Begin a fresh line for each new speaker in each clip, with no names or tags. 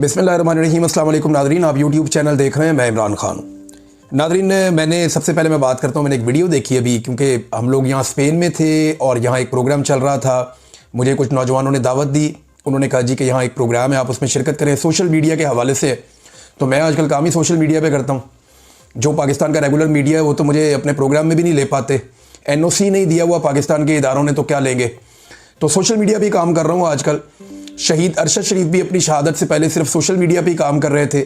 बिस्मिल्लाहिर्रहमानिर्रहीम। अस्सलाम वालेकुम नादरीन, आप यूट्यूब चैनल देख रहे हैं, मैं इमरान खान। नादरीन, मैंने सबसे पहले मैं बात करता हूँ, मैंने एक वीडियो देखी अभी, क्योंकि हम लोग यहाँ स्पेन में थे और यहाँ एक प्रोग्राम चल रहा था। मुझे कुछ नौजवानों ने दावत दी, उन्होंने कहा जी कि यहाँ एक प्रोग्राम है, आप उसमें शिरकत करें सोशल मीडिया के हवाले से। तो मैं आजकल काम ही सोशल मीडिया पर करता हूँ। जो पाकिस्तान का रेगुलर मीडिया है वो तो मुझे अपने प्रोग्राम में भी नहीं ले पाते, NOC नहीं दिया हुआ पाकिस्तान के इदारों ने, तो क्या लेंगे। तो सोशल मीडिया पे काम कर रहा हूँ आजकल। शहीद अरशद शरीफ भी अपनी शहादत से पहले सिर्फ सोशल मीडिया पे ही काम कर रहे थे।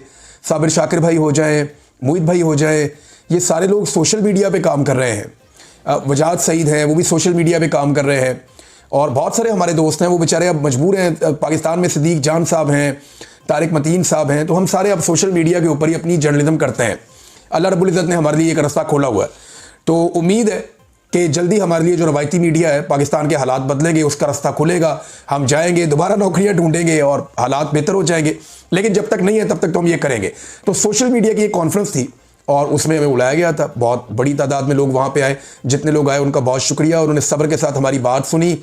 साबिर शाकिर भाई हो जाए, मोहित भाई हो जाए, ये सारे लोग सोशल मीडिया पे काम कर रहे हैं। वजाद सईद हैं, वो भी सोशल मीडिया पे काम कर रहे हैं। और बहुत सारे हमारे दोस्त हैं, वो बेचारे अब मजबूर हैं। पाकिस्तान में सिद्दीक जान साहब हैं, तारिक मतीन साहब हैं, तो हम सारे अब सोशल मीडिया के ऊपर ही अपनी जर्नलिज्म करते हैं। अल्लाह रब्बुल इज़्ज़त ने हमारे लिए एक रास्ता खोला हुआ है, तो उम्मीद है कि जल्दी हमारे लिए जो रवायती मीडिया है, पाकिस्तान के हालात बदलेंगे, उसका रास्ता खुलेगा, हम जाएंगे, दोबारा नौकरियां ढूंढेंगे और हालात बेहतर हो जाएंगे। लेकिन जब तक नहीं है तब तक तो हम ये करेंगे। तो सोशल मीडिया की एक कॉन्फ्रेंस थी और उसमें हमें बुलाया गया था। बहुत बड़ी तादाद में लोग वहाँ पे आए। जितने लोग आए उनका बहुत शुक्रिया, उन्होंने सब्र के साथ हमारी बात सुनी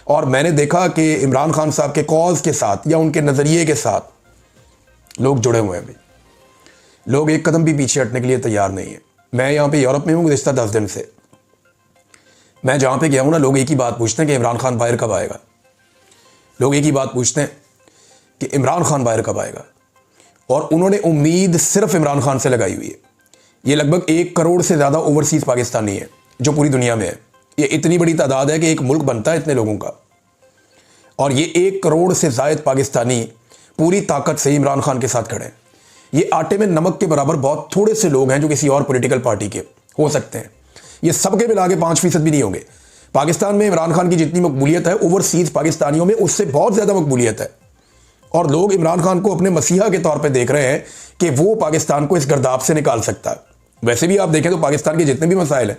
और मैंने देखा कि इमरान खान साहब के कॉज के साथ या उनके नज़रिए के साथ लोग जुड़े हुए हैं। लोग एक कदम भी पीछे हटने के लिए तैयार नहीं है। मैं यहाँ पे यूरोप में हूँ गुज़िश्ता 10 दिन से। मैं जहाँ पे गया हूँ ना, लोग एक ही बात पूछते हैं कि इमरान खान बाहर कब आएगा। लोग एक ही बात पूछते हैं कि इमरान खान बाहर कब आएगा। और उन्होंने उम्मीद सिर्फ इमरान खान से लगाई हुई है। ये लगभग 1 करोड़ से ज़्यादा ओवरसीज़ पाकिस्तानी है जो पूरी दुनिया में है। ये इतनी बड़ी तादाद है कि एक मुल्क बनता है इतने लोगों का। और ये 1 करोड़ से ज़ायद पाकिस्तानी पूरी ताकत से इमरान खान के साथ खड़े हैं। ये आटे में नमक के बराबर बहुत थोड़े से लोग हैं जो किसी और पॉलिटिकल पार्टी के हो सकते हैं। ये सबके मिला के 5% भी नहीं होंगे। पाकिस्तान में इमरान खान की जितनी मकबूलियत है, ओवरसीज पाकिस्तानियों में उससे बहुत ज़्यादा मकबूलियत है। और लोग इमरान खान को अपने मसीहा के तौर पे देख रहे हैं कि वो पाकिस्तान को इस गर्दाब से निकाल सकता है। वैसे भी आप देखें तो पाकिस्तान के जितने भी मसाइल हैं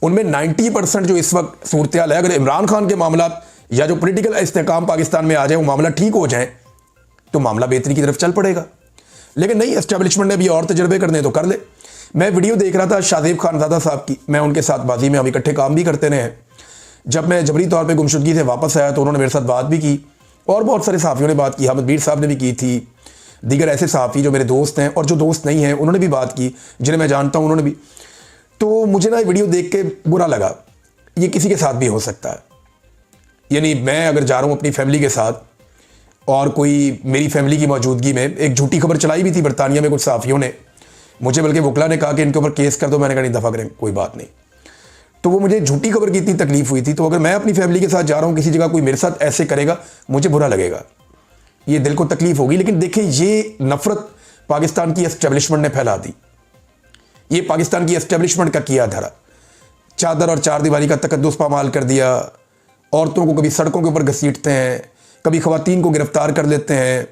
उनमें 90% जो इस वक्त सूरत हाल है, अगर इमरान खान के मामला या जो पोलिटिकल इस्तेहकाम पाकिस्तान में आ जाए, वो मामला ठीक हो जाए तो मामला बेहतरी की तरफ चल पड़ेगा। लेकिन नहीं, एस्टेब्लिशमेंट ने भी और तजर्बे करने तो कर ले। मैं वीडियो देख रहा था शाहजेब खानजादा साहब की, मैं उनके साथ बाजी में हम इकट्ठे काम भी करते रहे हैं। जब मैं जबरी तौर पे गुमशुदगी से वापस आया तो उन्होंने मेरे साथ बात भी की और बहुत सारे सहाफ़ियों ने बात की। अहमद मीर साहब ने भी की थी, दीगर ऐसे सहाफ़ी जो मेरे दोस्त हैं और जो दोस्त नहीं हैं उन्होंने भी बात की, जिन्हें मैं जानता हूँ उन्होंने भी। तो मुझे ना वीडियो देख के बुरा लगा। ये किसी के साथ भी हो सकता है। यानी मैं अगर जा रहा हूँ अपनी फैमिली के साथ और कोई मेरी फैमिली की मौजूदगी में, एक झूठी खबर चलाई भी थी बरतानिया में कुछ सहाफ़ियों ने, मुझे बल्कि वकला ने कहा कि इनके ऊपर केस कर दो। मैंने कहा नहीं, दफ़ा करें, कोई बात नहीं। तो वो मुझे झूठी खबर की इतनी तकलीफ हुई थी। तो अगर मैं अपनी फैमिली के साथ जा रहा हूँ किसी जगह, कोई मेरे साथ ऐसे करेगा, मुझे बुरा लगेगा, ये दिल को तकलीफ होगी। लेकिन देखिए, ये नफरत पाकिस्तान की एस्टेब्लिशमेंट ने फैला दी। ये पाकिस्तान की एस्टेब्लिशमेंट का किया धरा। चादर और चार दीवारी का तकद्दुस पामाल कर दिया। औरतों को कभी सड़कों के ऊपर घसीटते हैं, कभी ख़वातीन को गिरफ्तार कर लेते हैं,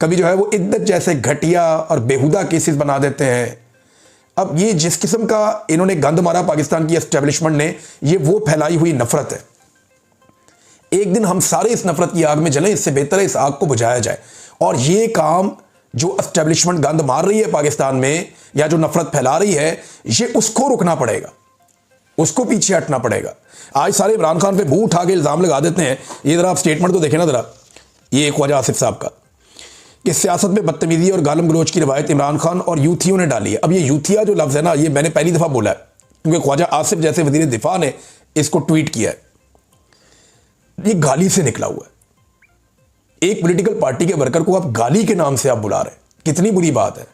कभी जो है वो इद्दत जैसे घटिया और बेहुदा केसेस बना देते हैं। अब ये जिस किस्म का इन्होंने गंद मारा पाकिस्तान की एस्टेब्लिशमेंट ने, ये वो फैलाई हुई नफरत है। एक दिन हम सारे इस नफरत की आग में जलें, इससे बेहतर है इस आग को बुझाया जाए। और ये काम जो एस्टेब्लिशमेंट गंद मार रही है पाकिस्तान में या जो नफरत फैला रही है, ये उसको रुकना पड़ेगा, उसको पीछे हटना पड़ेगा। आज सारे इमरान खान पे मुंह उठा के इल्ज़ाम लगा देते हैं। ये ज़रा आप स्टेटमेंट तो देखें ना ज़रा, ये ख्वाजा आसिफ साहब का, कि सियासत में बदतमीजी और गालम गलोच की रवायत इमरान खान और यूथियों ने डाली है। अब ये यूथिया जो लफ्ज़ है ना, ये मैंने पहली दफ़ा बोला है, क्योंकि ख्वाजा आसिफ जैसे वज़ीर दिफा ने इसको ट्वीट किया है। ये गाली से निकला हुआ है। एक पॉलिटिकल पार्टी के वर्कर को आप गाली के नाम से आप बुला रहे हैं, कितनी बुरी बात है।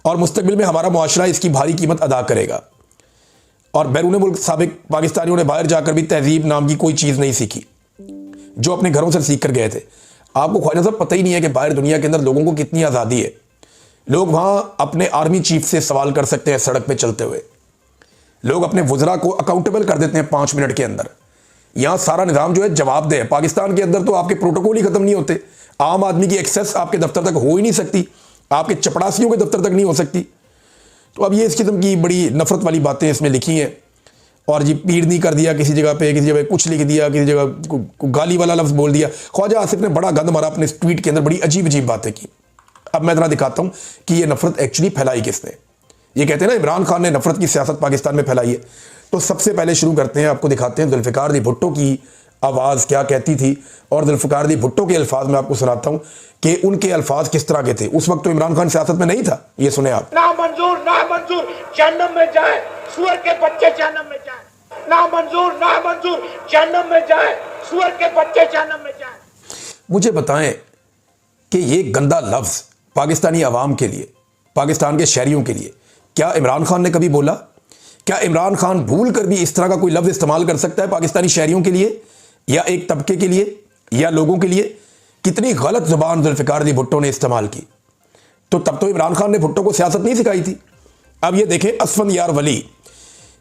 और मुस्तकबिल में हमारा मुआशरा इसकी भारी कीमत अदा करेगा। और बैरून मुल्क साबिक पाकिस्तानियों ने बाहर जाकर भी तहजीब नाम की कोई चीज़ नहीं सीखी जो अपने घरों से सीख कर गए थे। आपको ख्वाजा साहब पता ही नहीं है कि बाहर दुनिया के अंदर लोगों को कितनी आज़ादी है। लोग वहाँ अपने आर्मी चीफ से सवाल कर सकते हैं सड़क पे चलते हुए। लोग अपने वज़रा को अकाउंटेबल कर देते हैं 5 मिनट के अंदर। यहाँ सारा निज़ाम जो है जवाबदेह है। पाकिस्तान के अंदर तो आपके प्रोटोकॉल ही ख़त्म नहीं होते। आम आदमी की एक्सेस आपके दफ्तर तक हो ही नहीं सकती, आपके चपड़ासियों के दफ्तर तक नहीं हो सकती। तो अब ये इस किस्म की बड़ी नफरत वाली बातें इसमें लिखी हैं। और जी पीर नहीं कर दिया किसी जगह पे, किसी जगह कुछ लिख दिया, किसी जगह गाली वाला लफ्ज़ बोल दिया। ख्वाजा आसिफ ने बड़ा गंद मारा अपने ट्वीट के अंदर, बड़ी अजीब अजीब बातें की। अब मैं ज़रा दिखाता हूँ कि ये नफरत एक्चुअली फैलाई किसने। ये कहते हैं ना इमरान खान ने नफरत की सियासत पाकिस्तान में फैलाई है। तो सबसे पहले शुरू करते हैं, आपको दिखाते हैं जुल्फ़िकार अली भुट्टो की आवाज़ क्या कहती थी। और जुल्फ़िकार अली भुट्टो के अल्फाज मैं आपको सुनाता हूँ कि उनके अल्फाज किस तरह के थे। उस वक्त तो इमरान खान सियासत में नहीं था। ये सुने आप।
ना मंजूर जहन्नम में जाए, सुअर के बच्चे जहन्नम में जाए। ना मंजूर जहन्नम में जाए, सुअर के बच्चे जहन्नम में जाए।
मुझे बताएं कि ये गंदा लफ्ज़ पाकिस्तानी अवाम के लिए, पाकिस्तान के शहरियों के लिए क्या इमरान खान ने कभी बोला? क्या इमरान खान भूल कर भी इस तरह का कोई लफ्ज़ इस्तेमाल कर सकता है पाकिस्तानी शहरियों के लिए या एक तबके के लिए या लोगों के लिए? कितनी गलत ज़ुबान जुल्फ़िकार अली भुट्टो ने इस्तेमाल की। तो तब तो इमरान खान ने भुट्टो को सियासत नहीं सिखाई थी। अब ये देखें, असफंदयार वली,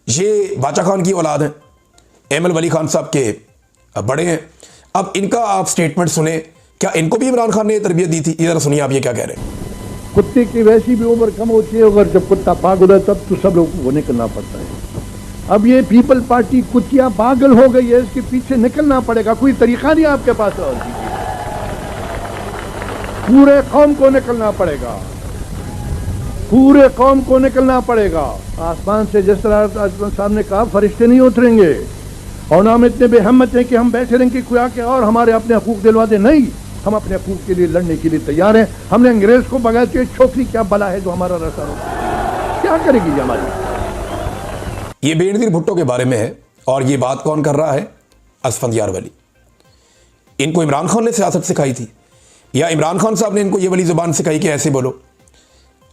ये बाचा खान की औलाद हैं, एमल वली खान साहब के बड़े हैं। अब इनका आप स्टेटमेंट सुने, क्या इनको भी इमरान खान ने तरबियत दी थी? इधर सुनिए आप ये क्या कह रहे हैं।
कुत्ते की वैसी भी उम्र कम होती है, अगर जब कुत्ता पागल है तब तो सब लोगों को निकलना पड़ता है। अब ये पीपल पार्टी कुतिया पागल हो गई है, इसके पीछे निकलना पड़ेगा। कोई तरीका नहीं आपके पास और पूरे कौम को निकलना पड़ेगा, पूरे कौम को निकलना पड़ेगा। आसमान से जिस तरह साहब ने कहा फरिश्ते नहीं उतरेंगे और हम इतने बेहम्मत हैं कि हम बैठे रहेंगे कोई आके और हमारे अपने हकूक दिलवा दे। नहीं, हम अपने हकूक के लिए लड़ने के लिए तैयार हैं। हमने अंग्रेज को बगैर के छोकरी क्या बला है जो हमारा रास्ता रोके, क्या करेगी ये हमारी।
ये बेनज़ीर भुट्टो के बारे में है और ये बात कौन कर रहा है? असफंदयार वली। इनको इमरान खान ने सियासत सिखाई थी या इमरान खान साहब ने इनको ये वाली ज़ुबान सिखाई कि ऐसे बोलो?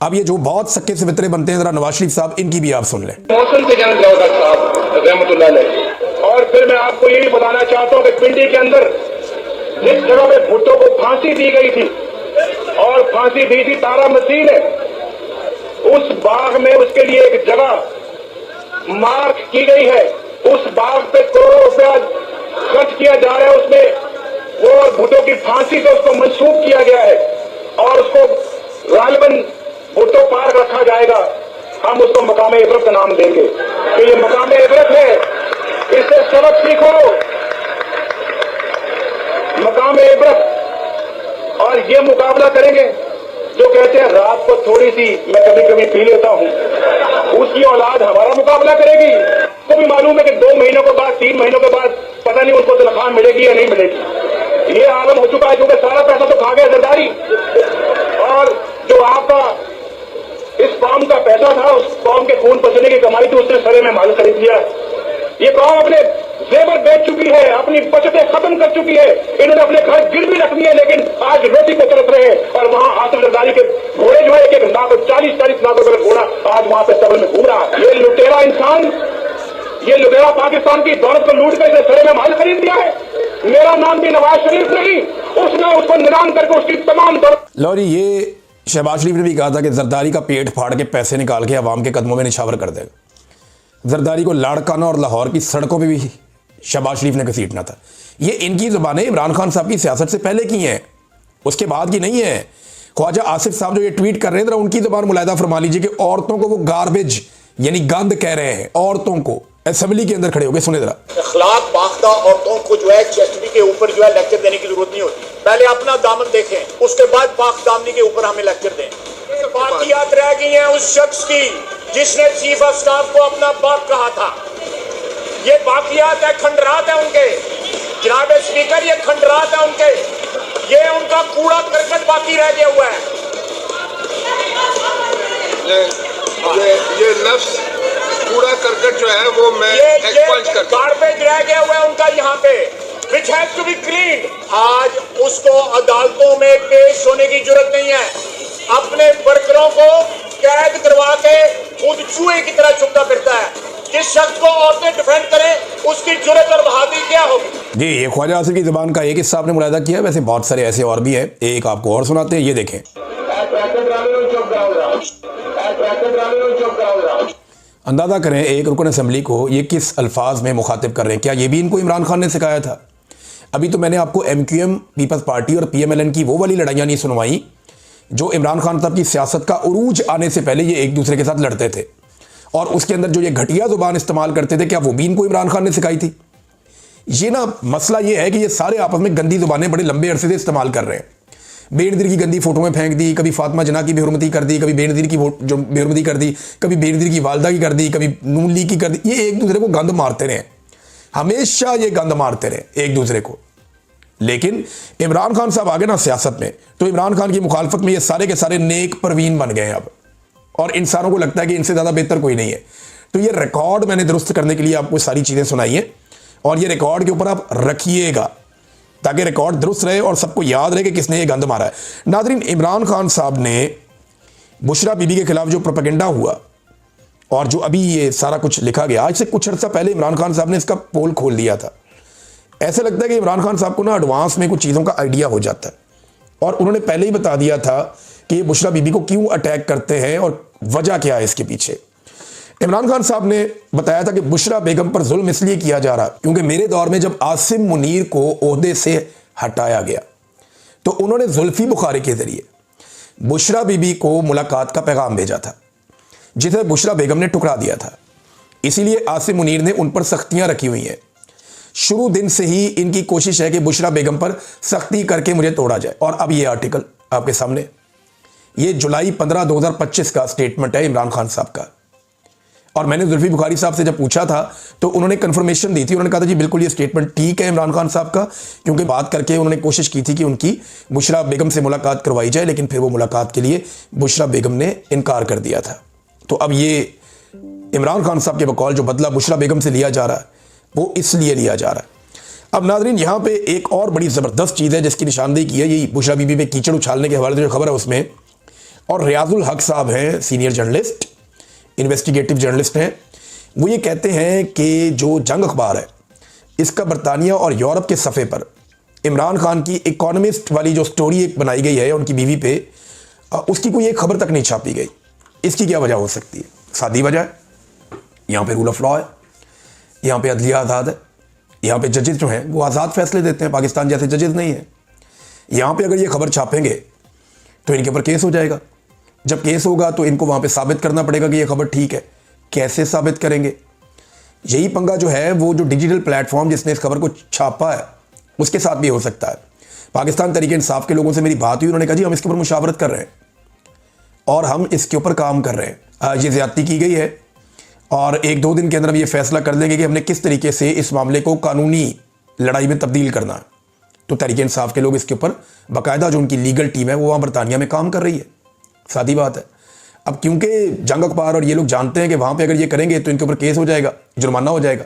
अब ये जो बहुत सक्के से वितरे बनते हैं, जरा नवाज शरीफ साहब इनकी भी आप सुन लें।
मौसम से जन्म लिया साहब रहमतुल्लाह अलैह। और फिर मैं आपको ये भी बताना चाहता हूँ कि पिंडी के अंदर जिस जगह पे भुट्टो को फांसी दी गई थी और फांसी दी थी तारा मसीह ने, उस बाग में उसके लिए एक जगह मार्क की गई है। उस बाग पे करोड़ों रुपया खर्च किया जा रहा है, उसमें वो भुट्टो की फांसी पे उसको मंसूब किया गया है और उसको गालिबन भुट्टो पार्क रखा जाएगा। हम उसको मकाम इबरत का नाम देंगे कि ये मकाम इबरत है, इससे सबक सीखो, मकाम इबरत। और ये मुकाबला करेंगे जो कहते हैं रात को थोड़ी सी मैं कभी कभी पी लेता हूं, उसकी औलाद हमारा मुकाबला करेगी। तो भी मालूम है कि 2 महीनों के बाद 3 महीनों के बाद पता नहीं उनको तनख्वाह मिलेगी या नहीं मिलेगी। ये आलम हो चुका है क्योंकि सारा पैसा तो खा गया जरदारी, और जो आपका इस कौम का पैसा था, उस कौम के खून पसीने की कमाई थी, उसने सरे में माल खरीद लिया। ये कौम अपने जेवर बेच चुकी है, अपनी बचतें खत्म कर चुकी है, इन्होंने अपने घर गिरवी रख दिए, लेकिन आज रोटी को तरस रहे हैं। और वहां आसिफ जरदारी के घोड़े जो है एक लाख 40-40 लाख रुपए का घोड़ा आज वहां पे सबल में घूम रहा है। ये लुटेरा इंसान, ये लुटेरा पाकिस्तान की दौलत को लूट कर सरे में माल खरीद दिया है। मेरा नाम भी नवाज शरीफ नहीं, उसने उसको नीलाम करके उसकी तमाम दौलत।
लो जी, ये शहबाज शरीफ ने भी कहा था कि जरदारी का पेट फाड़ के पैसे निकाल के अवाम के कदमों में निछावर कर देगा। जरदारी को लाड़काना और लाहौर की सड़कों पे भी शहबाज शरीफ ने घसीटना था। ये इनकी ज़ुबानें इमरान खान साहब की सियासत से पहले की हैं, उसके बाद की नहीं है। ख्वाजा आसिफ साहब जो ये ट्वीट कर रहे हैं, जरा उनकी ज़ुबान मुलायदा फरमा लीजिए कि औरतों को वो गार्बेज यानी गंद कह रहे हैं। औरतों को असेंबली के अंदर खड़े हो गए, सुने जरा।
अखलाक पाख्ता औरतों को जो है चेस्टरी के ऊपर जो है लेक्चर देने की जरूरत नहीं होती। पहले अपना दामन देखें, उसके बाद पाक दामनी के ऊपर हमें लेक्चर दें। बाकियात रह गई हैं उस शख्स की जिसने चीफ ऑफ स्टाफ को अपना बाप कहा था। ये बाकियात है, खंडरात है उनके। जनाब स्पीकर, ये खंडरात है उनके, ये उनका कूड़ा करकट बाकी रह गया हुआ है।
ये लफ्ज कूड़ा करकट जो है वो मैं एक्सपंज करता हूं।
गार्बेज रह गया हुआ है उनका यहाँ पे, which has to be cleaned। आज उसको अदालतों में पेश होने की जरूरत नहीं है, अपने वर्करों को कैद करवा के खुद चूहे की तरह छुपता फिरता है। जिस शख्स को औरतें डिफेंड करें उसकी जुर्रत और बहादुरी क्या होगी।
जी, ये ख्वाजा आसिफ की ज़ुबान का एक हिस्सा आपने मुलायदा किया, वैसे बहुत सारे ऐसे और भी हैं, एक आपको और सुनाते हैं, ये देखें। अंदाज़ा करें एक रुकन असम्बली को ये किस अल्फाज में मुखातिब कर रहे हैं। क्या ये भी इनको इमरान खान ने सिखाया था? अभी तो मैंने आपको MQM पीपल्स पार्टी और PMLN की वो वाली लड़ाइयाँ नहीं सुनवाई जो इमरान खान साहब की सियासत का उरूज आने से पहले ये एक दूसरे के साथ लड़ते थे, और उसके अंदर जो ये घटिया ज़ुबान इस्तेमाल करते थे, क्या वो भी इनको इमरान खान ने सिखाई थी? ये ना मसला ये है कि ये सारे आपस में गंदी ज़ुबानें बड़े लंबे अरसे से इस्तेमाल कर रहे हैं। बेनज़ीर की गंदी फ़ोटो में फेंक दी, कभी फातिमा जना की बेहुरमती कर दी, कभी बेनज़ीर की जो बेहुरमती कर दी, कभी बेनज़ीर की वालदा की कर दी, कभी नून लीग की कर दी। ये एक दूसरे को गंद मारते रहे। हमेशा ये गंद मारते रहे एक दूसरे को। लेकिन इमरान खान साहब आगे ना सियासत में, तो इमरान खान की मुखालफत में ये सारे के सारे नेक परवीन बन गए हैं अब, और इंसानों को लगता है कि इनसे ज़्यादा बेहतर कोई नहीं है। तो ये रिकॉर्ड मैंने दुरुस्त करने के लिए आपको सारी चीज़ें सुनाई हैं, और ये रिकॉर्ड के ऊपर आप रखिएगा ताकि रिकॉर्ड दुरुस्त रहे और सबको याद रहे कि किसने ये गंद मारा है। नादरीन, इमरान खान साहब ने बुशरा बीबी के खिलाफ जो प्रोपेगेंडा हुआ और जो अभी ये सारा कुछ लिखा गया, आज से कुछ अर्सा पहले इमरान खान साहब ने इसका पोल खोल दिया था। ऐसा लगता है कि इमरान खान साहब को ना एडवांस में कुछ चीज़ों का आइडिया हो जाता है, और उन्होंने पहले ही बता दिया था कि ये बुशरा बीबी को क्यों अटैक करते हैं और वजह क्या है इसके पीछे। इमरान खान साहब ने बताया था कि बुशरा बेगम पर जुल्म इसलिए किया जा रहा क्योंकि मेरे दौर में जब आसिम मुनीर को ओहदे से हटाया गया तो उन्होंने जुल्फी बुखारी के जरिए बुशरा बीबी को मुलाकात का पैगाम भेजा था, जिसे बुशरा बेगम ने टुकरा दिया था। इसीलिए आसिम मुनीर ने उन पर सख्तियां रखी हुई हैं। शुरू दिन से ही इनकी कोशिश है कि बुशरा बेगम पर सख्ती करके मुझे तोड़ा जाए। और अब ये आर्टिकल आपके सामने, ये जुलाई 15, 2025 का स्टेटमेंट है इमरान खान साहब का। और मैंने जुल्फी बुखारी साहब से जब पूछा था तो उन्होंने कंफर्मेशन दी थी, उन्होंने कहा था जी बिल्कुल ये स्टेटमेंट ठीक है इमरान खान साहब का, क्योंकि बात करके उन्होंने कोशिश की थी कि उनकी बुशरा बेगम से मुलाकात करवाई जाए, लेकिन फिर वो मुलाकात के लिए बुशरा बेगम ने इनकार कर दिया था। तो अब ये इमरान खान साहब के बकौल जो बदला बुशरा बेगम से लिया जा रहा है वो इसलिए लिया जा रहा है। अब नाजरीन, यहाँ पे एक और बड़ी ज़बरदस्त चीज़ है जिसकी निशानदेही की है, यही बुशरा बीबी पे कीचड़ उछालने के हवाले से जो खबर है उसमें। और रियाजुल हक साहब हैं, सीनियर जर्नलिस्ट, इन्वेस्टिगेटिव जर्नलिस्ट हैं, वो ये कहते हैं कि जो जंग अखबार है इसका बरतानिया और यूरोप के सफ़े पर इमरान खान की इकोनॉमिस्ट वाली जो स्टोरी एक बनाई गई है उनकी बीवी पे, उसकी कोई एक खबर तक नहीं छापी गई। इसकी क्या वजह हो सकती है? सादी वजह है, यहाँ पे रूल ऑफ लॉ है, यहाँ पे अदलिया आज़ाद है, यहाँ पे जजेस जो हैं वो आज़ाद फैसले देते हैं, पाकिस्तान जैसे जजेस नहीं है। यहाँ पे अगर ये खबर छापेंगे तो इनके ऊपर केस हो जाएगा। जब केस होगा तो इनको वहाँ पे साबित करना पड़ेगा कि ये खबर ठीक है। कैसे साबित करेंगे? यही पंगा जो है वो जो डिजिटल प्लेटफॉर्म जिसने इस खबर को छापा है उसके साथ भी हो सकता है। पाकिस्तान तरीके इंसाफ के लोगों से मेरी बात हुई, उन्होंने कहा जी हम इसके ऊपर मुशावरत कर रहे हैं और हम इसके ऊपर काम कर रहे हैं। ये ज़्यादती की गई है और 1-2 दिन के अंदर हम ये फैसला कर लेंगे कि हमने किस तरीके से इस मामले को कानूनी लड़ाई में तब्दील करना है। तो तरीके इंसाफ के लोग इसके ऊपर बाकायदा जो उनकी लीगल टीम है वो वहाँ बरतानिया में काम कर रही है। सादी बात है। अब क्योंकि जंग अखबार और ये लोग जानते हैं कि वहाँ पे अगर ये करेंगे तो इनके ऊपर केस हो जाएगा, जुर्माना हो जाएगा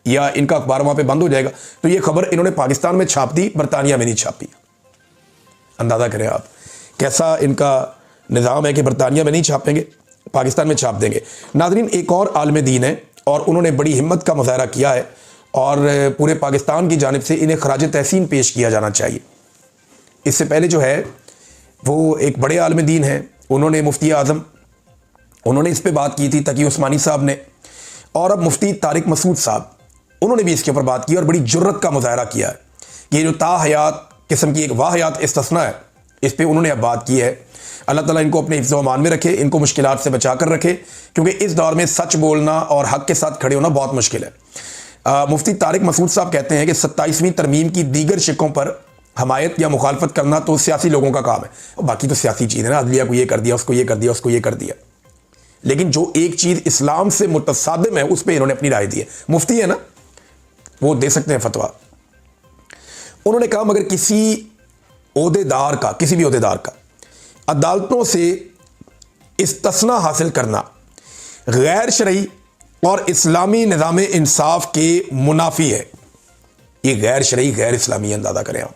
या इनका अखबार वहाँ पे बंद हो जाएगा, तो ये खबर इन्होंने पाकिस्तान में छाप दी, बरतानिया में नहीं छापी। अंदाज़ा करें आप कैसा इनका निज़ाम है कि बरतानिया में नहीं छापेंगे, पाकिस्तान में छाप देंगे। नाज़रीन, एक और आलम दीन है और उन्होंने बड़ी हिम्मत का मुजाहरा किया है और पूरे पाकिस्तान की जानिब से इन्हें खराज तहसीन पेश किया जाना चाहिए। इससे पहले जो है वो एक बड़े आलम दीन है, उन्होंने मुफ्ती आज़म, उन्होंने इस पे बात की थी तकी उस्मानी साहब ने, और अब मुफ्ती तारिक मसूद साहब उन्होंने भी इसके ऊपर बात की और बड़ी जुर्रत का मुजाहरा किया है कि ये जो ताहयात किस्म की एक वाहयात इस्तिस्ना है इस पर उन्होंने अब बात की है। अल्लाह ताला इनको अपने हिफ्ज़ व अमान में रखे, इनको मुश्किलात से बचा कर रखे, क्योंकि इस दौर में सच बोलना और हक़ के साथ खड़े होना बहुत मुश्किल है। मुफ्ती तारिक मसूद साहब कहते हैं कि 27वीं तरमीम की दीगर शिकों पर हमायत या मुखालफत करना तो सियासी लोगों का काम है, और बाकी तो सियासी चीज़ है ना, अदलिया को ये कर दिया, उसको ये कर दिया, उसको ये कर दिया। लेकिन जो एक चीज़ इस्लाम से मुतसादिम है उस पर इन्होंने अपनी राय दी है। मुफ्ती है ना, वो दे सकते हैं फतवा। उन्होंने कहा मगर किसी ओहदेदार का, किसी भी ओहदेदार का अदालतों से इस्तिस्ना हासिल करना गैर शरई और इस्लामी निज़ाम इंसाफ के मुनाफी है। ये गैर शरई, गैर इस्लामी, अंदाज़ा करें आप,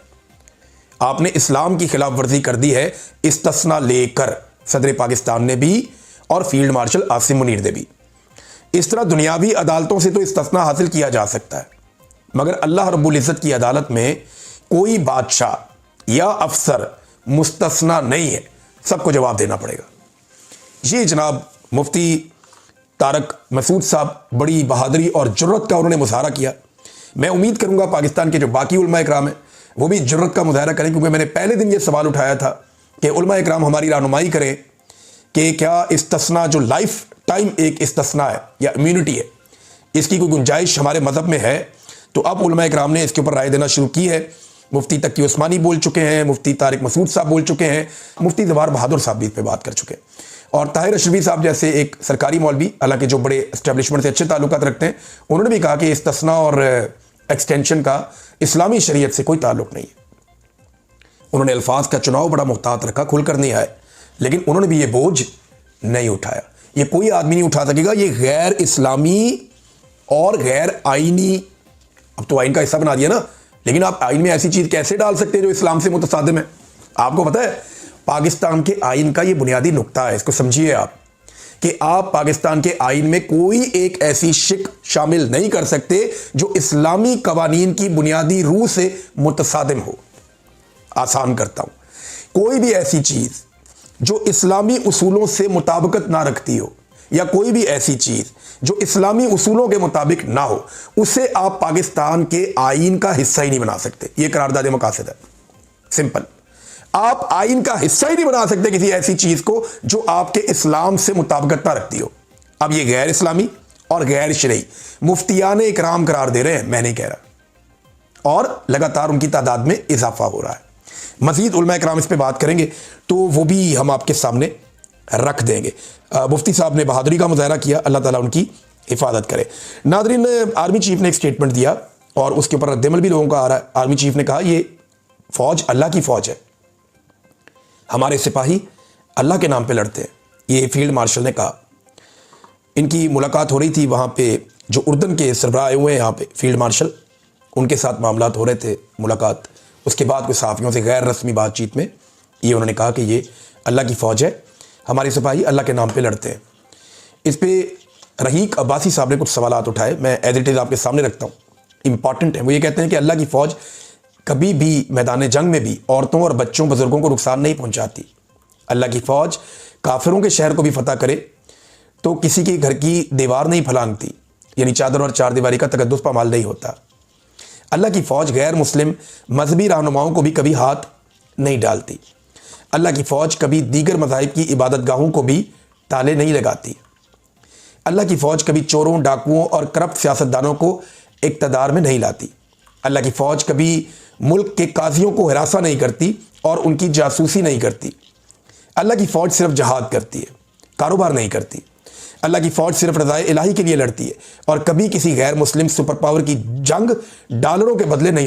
आपने इस्लाम की खिलाफ वर्जी कर दी है इस्तिस्ना लेकर, सदर पाकिस्तान ने भी और फील्ड मार्शल आसिम मुनीर ने भी। इस तरह दुनियावी अदालतों से तो इस्तिस्ना हासिल किया जा सकता है, मगर अल्लाह रब्बुल इज़्ज़त की अदालत में कोई बादशाह या अफसर मुस्तस्ना नहीं है, सबको जवाब देना पड़ेगा। ये जनाब मुफ्ती तारिक मसूद साहब बड़ी बहादुरी और जुर्रत का उन्होंने मुजाहरा किया। मैं उम्मीद करूंगा पाकिस्तान के जो बाकी उलमा इकराम हैं वो भी जुर्रत का मुजाहरा करें, क्योंकि मैंने पहले दिन ये सवाल उठाया था कि उलमा इकराम हमारी रहनुमाई करें कि क्या इस्तिस्ना जो लाइफ टाइम एक इस्तिस्ना है या इम्यूनिटी है, इसकी कोई गुंजाइश हमारे मज़हब में है। तो अब उलमा इकराम ने इसके ऊपर राय देना शुरू की है मुफ्ती तकी उस्मानी बोल चुके हैं, मुफ्ती तारिक मसूद साहब बोल चुके हैं, मुफ्ती जवाहर बहादुर साहब भी इस पर बात कर चुके हैं, और ताहिर अशरफी साहब जैसे एक सरकारी मौलवी, हालांकि जो बड़े एस्टेब्लिशमेंट से अच्छे ताल्लुकात रखते हैं, उन्होंने भी कहा कि इस तस्ना और एक्सटेंशन का इस्लामी शरीयत से कोई ताल्लुक नहीं है। उन्होंने अल्फाज का चुनाव बड़ा मुहतात रखा, खुलकर नहीं आए, लेकिन उन्होंने भी ये बोझ नहीं उठाया। ये कोई आदमी नहीं उठा सकेगा, ये गैर इस्लामी और गैर आईनी, अब तो आइन का हिस्सा बना दिया ना, लेकिन आप आइन में ऐसी चीज कैसे डाल सकते हैं जो इस्लाम से मुतसादिम है? आपको पता है पाकिस्तान के आइन का ये बुनियादी नुक्ता है, इसको समझिए आप, कि आप पाकिस्तान के आइन में कोई एक ऐसी शिक शामिल नहीं कर सकते जो इस्लामी कवानीन की बुनियादी रूह से मुतसादिम हो। आसान करता हूं, कोई भी ऐसी चीज जो इस्लामी उसूलों से मुताबिकत ना रखती हो, या कोई भी ऐसी चीज जो इस्लामी उसूलों के मुताबिक ना हो, उसे आप पाकिस्तान के आइन का हिस्सा ही नहीं बना सकते। यह करारदाद मकासद है, सिंपल। आप आइन का हिस्सा ही नहीं बना सकते किसी ऐसी चीज को जो आपके इस्लाम से मुताबिकत ना रखती हो। अब यह गैर इस्लामी और गैर शरई मुफ्तियान इकराम करार दे रहे हैं, मैं नहीं कह रहा, और लगातार उनकी तादाद में इजाफा हो रहा है। मजीद उलमा इकराम इस पर बात करेंगे तो वो भी हम आपके सामने रख देंगे। मुफ्ती साहब ने बहादुरी का मुजाहरा किया, अल्लाह ताला उनकी हिफाजत करे। नादरीन, आर्मी चीफ ने एक स्टेटमेंट दिया और उसके ऊपर रद्दमल भी लोगों का आ रहा है। आर्मी चीफ ने कहा ये फौज अल्लाह की फौज है, हमारे सिपाही अल्लाह के नाम पे लड़ते हैं, ये फील्ड मार्शल ने कहा। इनकी मुलाकात हो रही थी वहाँ पे, जो उर्दन के सरबराह आए हुए हैं यहाँ पे, फील्ड मार्शल, उनके साथ मामलात हो रहे थे, मुलाकात। उसके बाद कुछ सहाफ़ियों से गैर रस्मी बातचीत में ये उन्होंने कहा कि ये अल्लाह की फ़ौज है, हमारे सिपाही अल्लाह के नाम पे लड़ते हैं। इस पर रहीक अब्बासी साहब ने कुछ सवालात उठाए, मैं एज इट इज़ आपके सामने रखता हूँ, इंपॉर्टेंट है। वो ये कहते हैं कि अल्लाह की फ़ौज कभी भी मैदान जंग में भी औरतों और बच्चों बुजुर्गों को नुकसान नहीं पहुँचाती। अल्लाह की फ़ौज काफिरों के शहर को भी फतह करे तो किसी के घर की दीवार नहीं फलांगती, यानी चादर और चार दीवारी का तकद्दुस पामाल नहीं होता। अल्लाह की फ़ौज गैर मुस्लिम मजहबी रहनुमाओं को भी कभी हाथ नहीं डालती। अल्लाह की फ़ौज कभी दीगर मज़ाहिब की इबादत गाहों को भी ताले नहीं लगाती। अल्लाह की फ़ौज कभी चोरों, डाकुओं और करप्ट सियासतदानों को इक़्तिदार में नहीं लाती। अल्लाह की फ़ौज कभी मुल्क के काजियों को हिरासा नहीं करती और उनकी जासूसी नहीं करती। अल्लाह की फ़ौज सिर्फ जहाद करती है, कारोबार नहीं करती। अल्लाह की फ़ौज सिर्फ रज़ाए इलाही के लिए लड़ती है और कभी किसी गैर मुस्लिम सुपर पावर की जंग डॉलरों के बदले नहीं